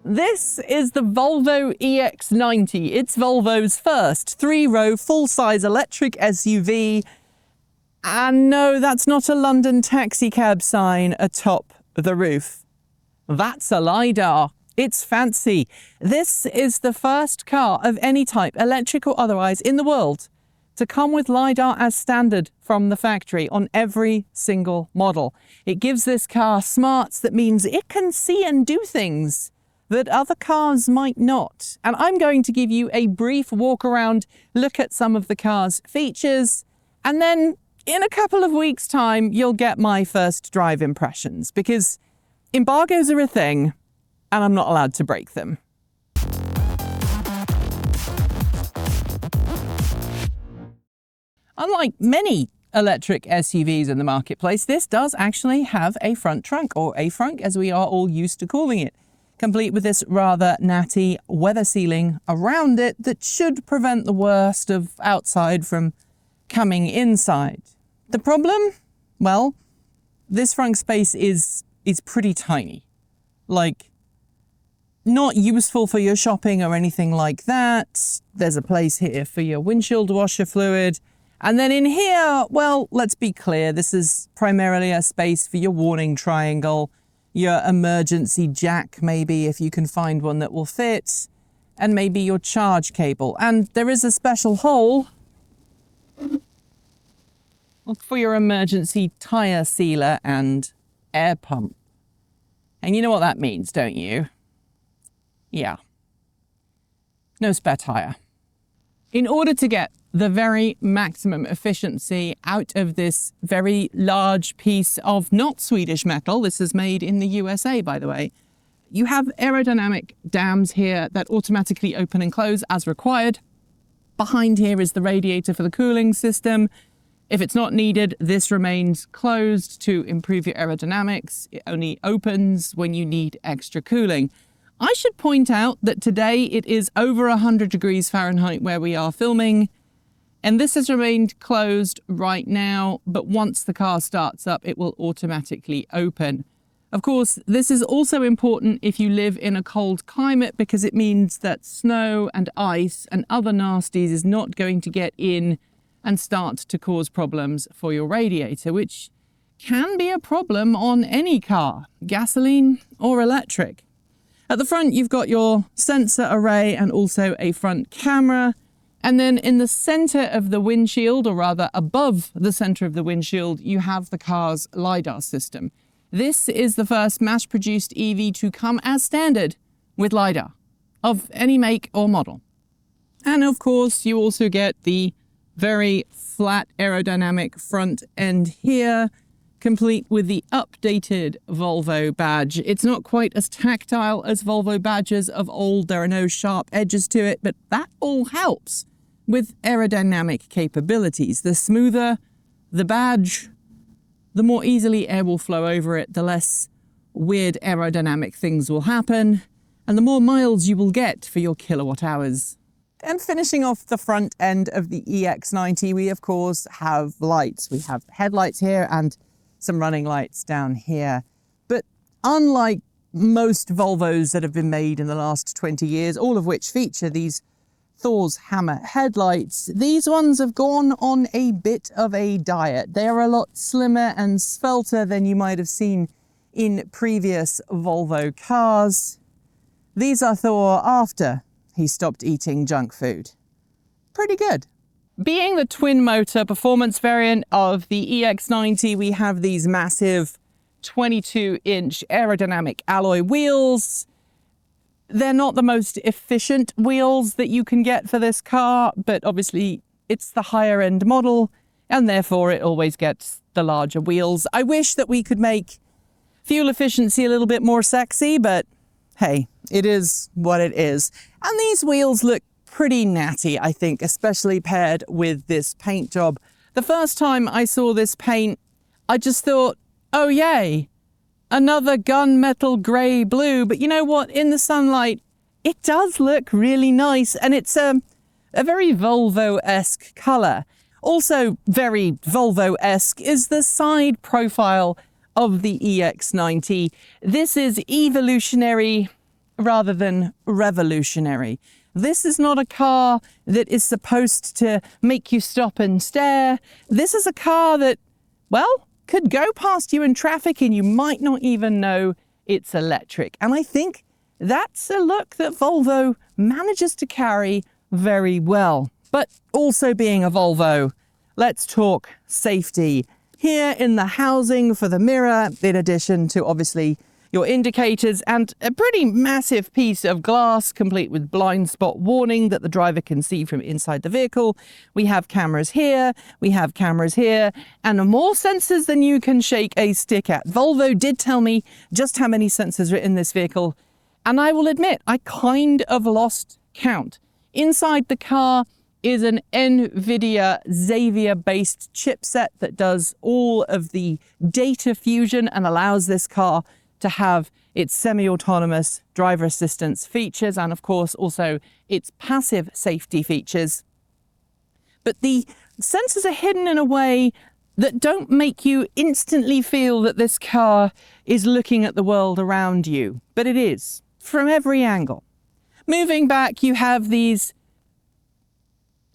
This is the Volvo EX90. It's Volvo's first three-row full-size electric SUV. And no, that's not a London taxicab sign atop the roof. That's a LiDAR. It's fancy. This is the first car of any type, electric or otherwise, in the world to come with LiDAR as standard from the factory on every single model. It gives this car smarts that means it can see and do things that other cars might not. And I'm going to give you a brief walk around, look at some of the car's features, and then in a couple of weeks' time, you'll get my first drive impressions, because embargoes are a thing and I'm not allowed to break them. Unlike many electric SUVs in the marketplace, this does actually have a front trunk, or a frunk as we are all used to calling it, complete with this rather natty weather sealing around it that should prevent the worst of outside from coming inside. The problem? Well, this frunk space is pretty tiny. Like, not useful for your shopping or anything like that. There's a place here for your windshield washer fluid. And then in here, well, let's be clear, this is primarily a space for your warning triangle, your emergency jack, maybe, if you can find one that will fit, and maybe your charge cable. And there is a special hole for your emergency tire sealer and air pump. And you know what that means, don't you? Yeah. No spare tire. In order to get the very maximum efficiency out of this very large piece of not Swedish metal, this is made in the USA, by the way, you have aerodynamic dams here that automatically open and close as required. Behind here is the radiator for the cooling system. If it's not needed, this remains closed to improve your aerodynamics. It only opens when you need extra cooling. I should point out that today it is over 100 degrees Fahrenheit where we are filming, and this has remained closed right now, but once the car starts up, it will automatically open. Of course, this is also important if you live in a cold climate, because it means that snow and ice and other nasties is not going to get in and start to cause problems for your radiator, which can be a problem on any car, gasoline or electric. At the front, you've got your sensor array and also a front camera. And then in the center of the windshield, or rather above the center of the windshield, you have the car's LiDAR system. This is the first mass-produced EV to come as standard with LiDAR of any make or model. And of course, you also get the very flat aerodynamic front end here, complete with the updated Volvo badge. It's not quite as tactile as Volvo badges of old. There are no sharp edges to it, but that all helps with aerodynamic capabilities. The smoother the badge, the more easily air will flow over it, the less weird aerodynamic things will happen, and the more miles you will get for your kilowatt hours. And finishing off the front end of the EX90, we of course have lights. We have headlights here and some running lights down here. But unlike most Volvos that have been made in the last 20 years, all of which feature these Thor's hammer headlights, these ones have gone on a bit of a diet. They are a lot slimmer and svelter than you might have seen in previous Volvo cars. These are Thor after he stopped eating junk food. Pretty good. Being the twin motor performance variant of the EX90, we have these massive 22-inch aerodynamic alloy wheels. They're not the most efficient wheels that you can get for this car, but obviously it's the higher end model, and therefore it always gets the larger wheels. I wish that we could make fuel efficiency a little bit more sexy, but hey, it is what it is. And these wheels look pretty natty, I think, especially paired with this paint job. The first time I saw this paint, I just thought, oh yay, another gunmetal grey blue. But you know what? In the sunlight, it does look really nice, and it's a very Volvo-esque colour. Also very Volvo-esque is the side profile of the EX90. This is evolutionary rather than revolutionary. This is not a car that is supposed to make you stop and stare. This is a car that, well, could go past you in traffic and you might not even know it's electric. And I think that's a look that Volvo manages to carry very well. But also being a Volvo, let's talk safety. Here in the housing for the mirror, in addition to obviously your indicators and a pretty massive piece of glass complete with blind spot warning that the driver can see from inside the vehicle. We have cameras here, we have cameras here, and more sensors than you can shake a stick at. Volvo did tell me just how many sensors are in this vehicle, and I will admit, I kind of lost count. Inside the car is an NVIDIA Xavier-based chipset that does all of the data fusion and allows this car to have its semi-autonomous driver assistance features and, of course, also its passive safety features. But the sensors are hidden in a way that don't make you instantly feel that this car is looking at the world around you. But it is, from every angle. Moving back, you have these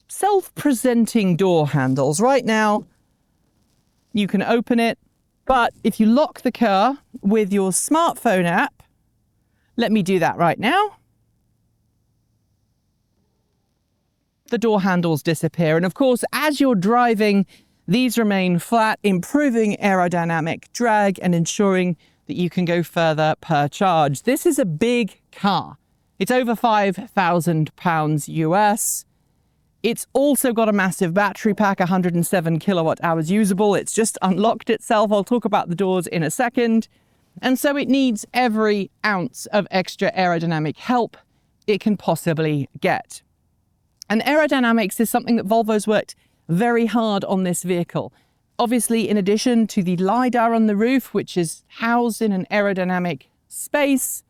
self-presenting door handles. Right now, you can open it, but if you lock the car with your smartphone app, let me do that right now, the door handles disappear. And of course, as you're driving, these remain flat, improving aerodynamic drag and ensuring that you can go further per charge. This is a big car. It's over 5,000 pounds US. It's also got a massive battery pack, 107 kilowatt hours usable. It's just unlocked itself. I'll talk about the doors in a second. And so it needs every ounce of extra aerodynamic help it can possibly get. And aerodynamics is something that Volvo's worked very hard on this vehicle. Obviously, in addition to the LiDAR on the roof, which is housed in an aerodynamic space,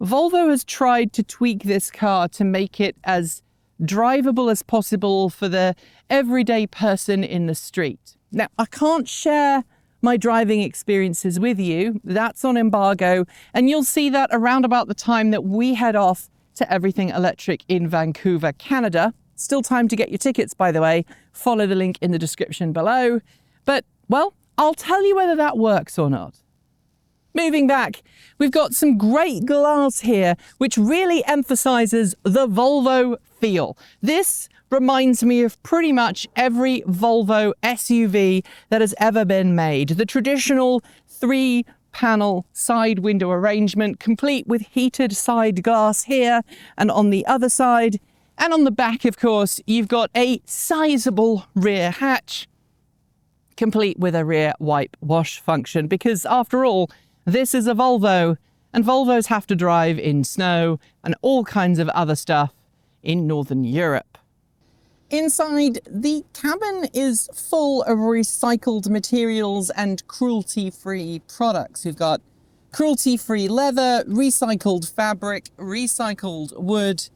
Volvo has tried to tweak this car to make it as drivable as possible for the everyday person in the street. Now, I can't share my driving experiences with you. That's on embargo, and you'll see that around about the time that we head off to Everything Electric in Vancouver, Canada. Still time to get your tickets, by the way. Follow the link in the description below. But, well, I'll tell you whether that works or not. Moving back, we've got some great glass here, which really emphasizes the Volvo feel. This reminds me of pretty much every Volvo SUV that has ever been made. The traditional 3-panel side window arrangement, complete with heated side glass here and on the other side. And on the back, of course, you've got a sizable rear hatch, complete with a rear wipe wash function, because after all, this is a Volvo, and Volvos have to drive in snow and all kinds of other stuff in Northern Europe. Inside, the cabin is full of recycled materials and cruelty-free products. We've got cruelty-free leather, recycled fabric, recycled wood,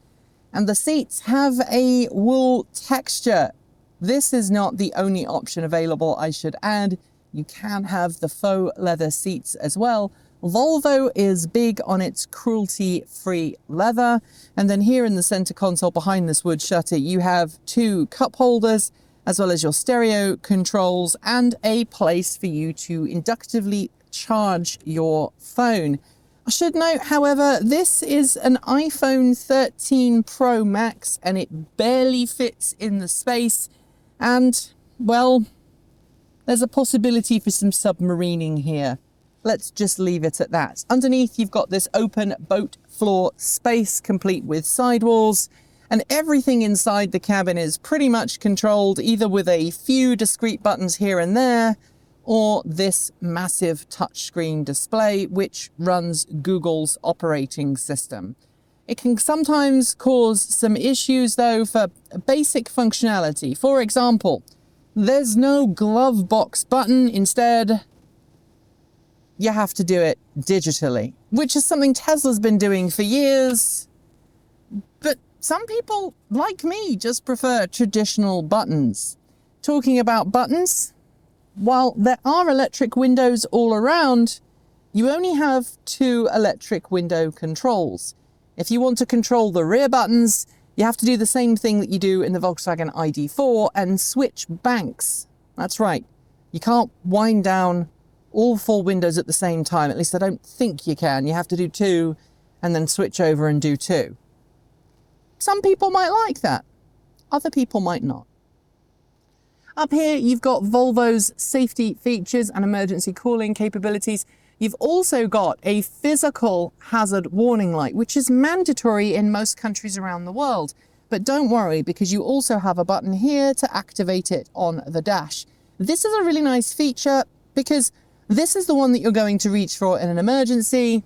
and the seats have a wool texture. This is not the only option available, I should add. You can have the faux leather seats as well. Volvo is big on its cruelty-free leather. And then here in the center console behind this wood shutter, you have 2 cup holders, as well as your stereo controls and a place for you to inductively charge your phone. I should note, however, this is an iPhone 13 Pro Max and it barely fits in the space. And, well, there's a possibility for some submarining here. Let's just leave it at that. Underneath, you've got this open boat floor space, complete with sidewalls, and everything inside the cabin is pretty much controlled either with a few discrete buttons here and there, or this massive touchscreen display, which runs Google's operating system. It can sometimes cause some issues, though, for basic functionality. For example, there's no glove box button. Instead, you have to do it digitally, which is something Tesla's been doing for years. But some people, like me, just prefer traditional buttons. Talking about buttons, while there are electric windows all around, you only have 2 electric window controls. If you want to control the rear buttons, you have to do the same thing that you do in the Volkswagen ID4 and switch banks. That's right. You can't wind down all 4 windows at the same time. At least I don't think you can. You have to do 2 and then switch over and do 2. Some people might like that. Other people might not. Up here, you've got Volvo's safety features and emergency calling capabilities. You've also got a physical hazard warning light, which is mandatory in most countries around the world. But don't worry, because you also have a button here to activate it on the dash. This is a really nice feature because this is the one that you're going to reach for in an emergency.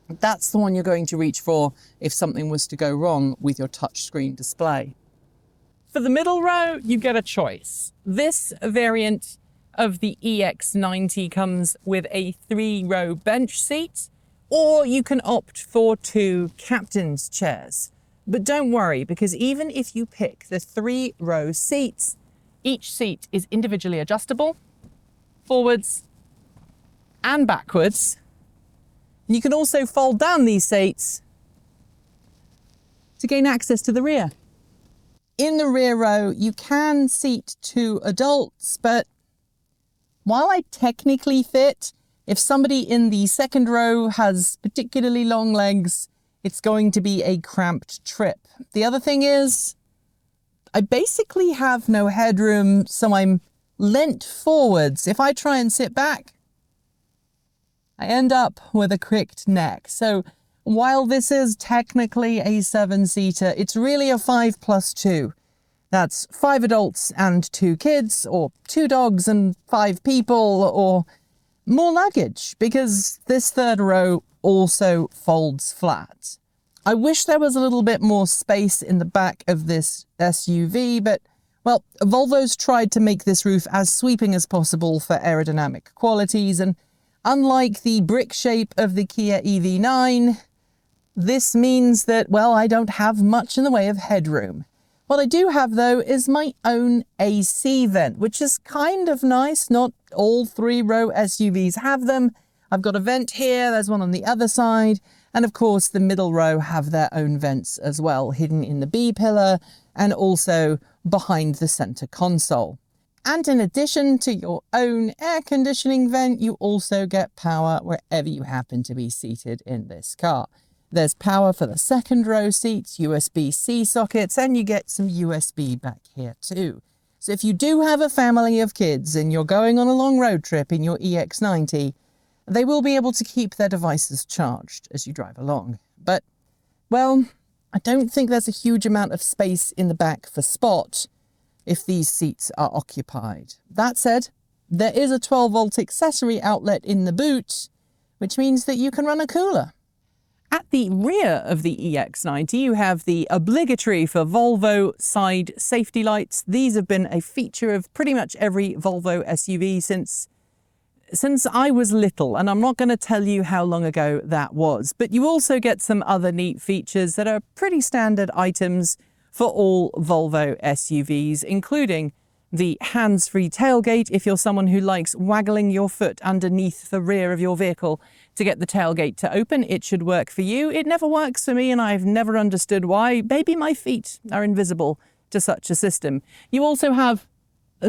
That's the one you're going to reach for if something was to go wrong with your touchscreen display. For the middle row, you get a choice. This variant of the EX90 comes with a 3-row bench seat, or you can opt for 2 captain's chairs. But don't worry, because even if you pick the 3-row seats, each seat is individually adjustable, forwards and backwards. You can also fold down these seats to gain access to the rear. In the rear row, you can seat 2 adults, but while I technically fit, if somebody in the 2nd row has particularly long legs, it's going to be a cramped trip. The other thing is, I basically have no headroom, so I'm leant forwards. If I try and sit back, I end up with a cricked neck. So while this is technically a 7-seater, it's really a 5+2. That's 5 adults and 2 kids, or 2 dogs and 5 people, or more luggage, because this 3rd row also folds flat. I wish there was a little bit more space in the back of this SUV, but, well, Volvo's tried to make this roof as sweeping as possible for aerodynamic qualities, and unlike the brick shape of the Kia EV9, this means that, well, I don't have much in the way of headroom. What I do have, though, is my own AC vent, which is kind of nice. Not all 3-row SUVs have them. I've got a vent here, there's one on the other side, and of course the middle row have their own vents as well, hidden in the B-pillar and also behind the center console. And in addition to your own air conditioning vent, you also get power wherever you happen to be seated in this car. There's power for the 2nd row seats, USB-C sockets, and you get some USB back here too. So if you do have a family of kids and you're going on a long road trip in your EX90, they will be able to keep their devices charged as you drive along. But, well, I don't think there's a huge amount of space in the back for spot if these seats are occupied. That said, there is a 12-volt accessory outlet in the boot, which means that you can run a cooler. At the rear of the EX90, you have the obligatory for Volvo side safety lights. These have been a feature of pretty much every Volvo SUV since I was little, and I'm not going to tell you how long ago that was. But you also get some other neat features that are pretty standard items for all Volvo SUVs, including the hands-free tailgate if you're someone who likes waggling your foot underneath the rear of your vehicle to get the tailgate to open. It should work for you. It never works for me, and I've never understood why. Maybe my feet are invisible to such a system. You also have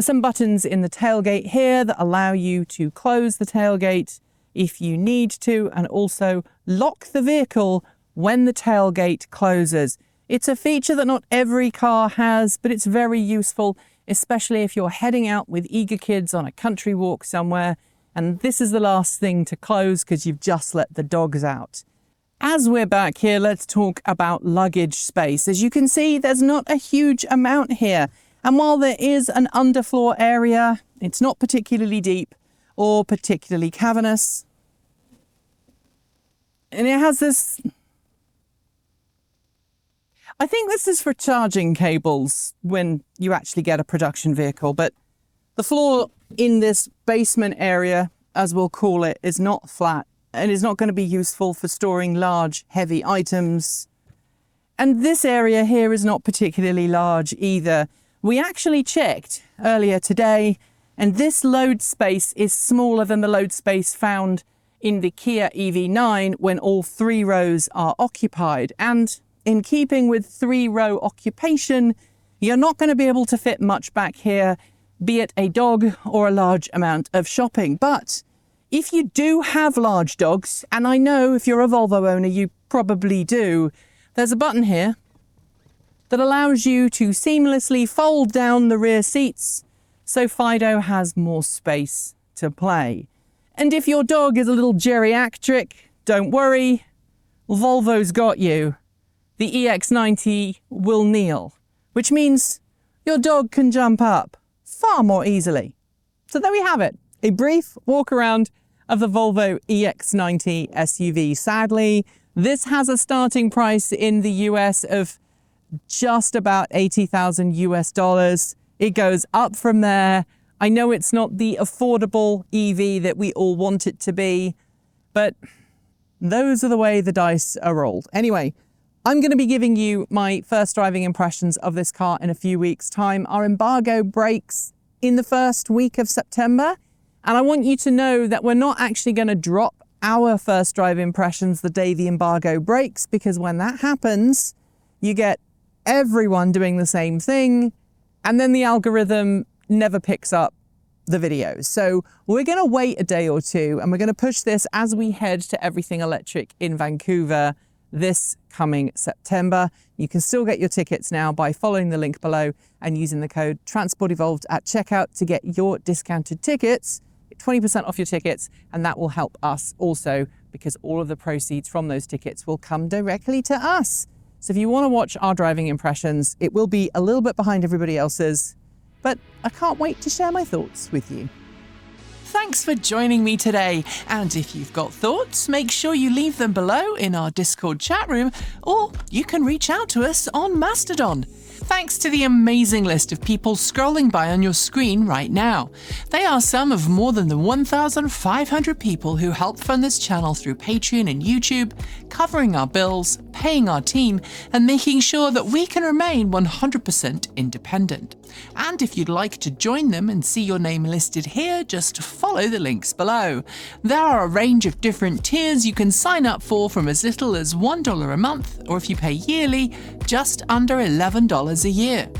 some buttons in the tailgate here that allow you to close the tailgate if you need to, and also lock the vehicle when the tailgate closes. It's a feature that not every car has, but it's very useful, especially if you're heading out with eager kids on a country walk somewhere, and this is the last thing to close because you've just let the dogs out. As we're back here, let's talk about luggage space. As you can see, there's not a huge amount here, and while there is an underfloor area, it's not particularly deep or particularly cavernous. And it has this... I think this is for charging cables when you actually get a production vehicle, but the floor in this basement area, as we'll call it, is not flat and is not going to be useful for storing large, heavy items. And this area here is not particularly large either. We actually checked earlier today, and this load space is smaller than the load space found in the Kia EV9 when all 3 rows are occupied. And in keeping with 3-row occupation, you're not going to be able to fit much back here, be it a dog or a large amount of shopping. But if you do have large dogs, and I know if you're a Volvo owner, you probably do, there's a button here that allows you to seamlessly fold down the rear seats so Fido has more space to play. And if your dog is a little geriatric, don't worry, Volvo's got you. The EX90 will kneel, which means your dog can jump up far more easily. So there we have it, a brief walk around of the Volvo EX90 SUV. Sadly, this has a starting price in the US of just about $80,000. It goes up from there. I know it's not the affordable EV that we all want it to be, but those are the way the dice are rolled. Anyway, I'm going to be giving you my first driving impressions of this car in a few weeks' time. Our embargo breaks in the first week of September, and I want you to know that we're not actually going to drop our first drive impressions the day the embargo breaks, because when that happens, you get everyone doing the same thing, and then the algorithm never picks up the videos. So we're going to wait a day or two, and we're going to push this as we head to Everything Electric in Vancouver this coming September. You can still get your tickets now by following the link below and using the code TRANSPORTEVOLVED at checkout to get your discounted tickets, 20% off your tickets, and that will help us also because all of the proceeds from those tickets will come directly to us. So if you want to watch our driving impressions, it will be a little bit behind everybody else's, but I can't wait to share my thoughts with you. Thanks for joining me today, and if you've got thoughts, make sure you leave them below in our Discord chat room, or you can reach out to us on Mastodon. Thanks to the amazing list of people scrolling by on your screen right now. They are some of more than the 1,500 people who help fund this channel through Patreon and YouTube, covering our bills, paying our team, and making sure that we can remain 100% independent. And if you'd like to join them and see your name listed here, just follow the links below. There are a range of different tiers you can sign up for from as little as $1 a month, or if you pay yearly, just under $11 a year.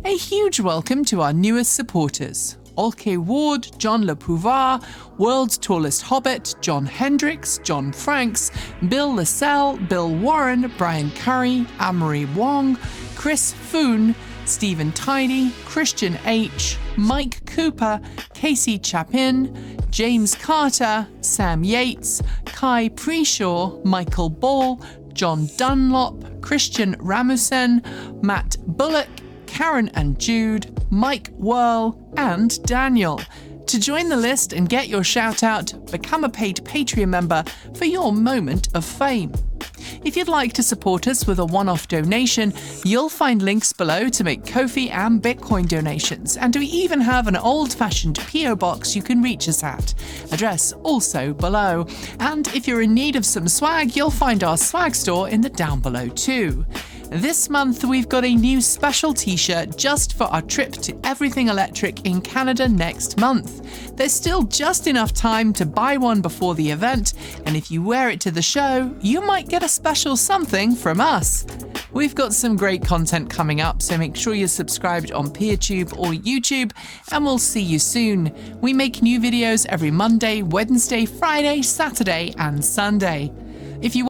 A huge welcome to our newest supporters: Olke Ward, John Le Pouvoir, World's Tallest Hobbit, John Hendricks, John Franks, Bill Lascelle, Bill Warren, Brian Curry, Amory Wong, Chris Foon, Stephen Tidy, Christian H, Mike Cooper, Casey Chapin, James Carter, Sam Yates, Kai Preshaw, Michael Ball, John Dunlop, Christian Ramusen, Matt Bullock, Karen and Jude, Mike Whirl, and Daniel. To join the list and get your shout out, become a paid Patreon member for your moment of fame. If you'd like to support us with a one-off donation, you'll find links below to make Ko-fi and Bitcoin donations, and we even have an old-fashioned PO box you can reach us at. Address also below. And if you're in need of some swag, you'll find our swag store in the down below too. This month, we've got a new special t-shirt just for our trip to Everything Electric in Canada next month. There's still just enough time to buy one before the event, and if you wear it to the show, you might get a special something from us. We've got some great content coming up, so make sure you're subscribed on PeerTube or YouTube, and we'll see you soon. We make new videos every Monday, Wednesday, Friday, Saturday, and Sunday. If you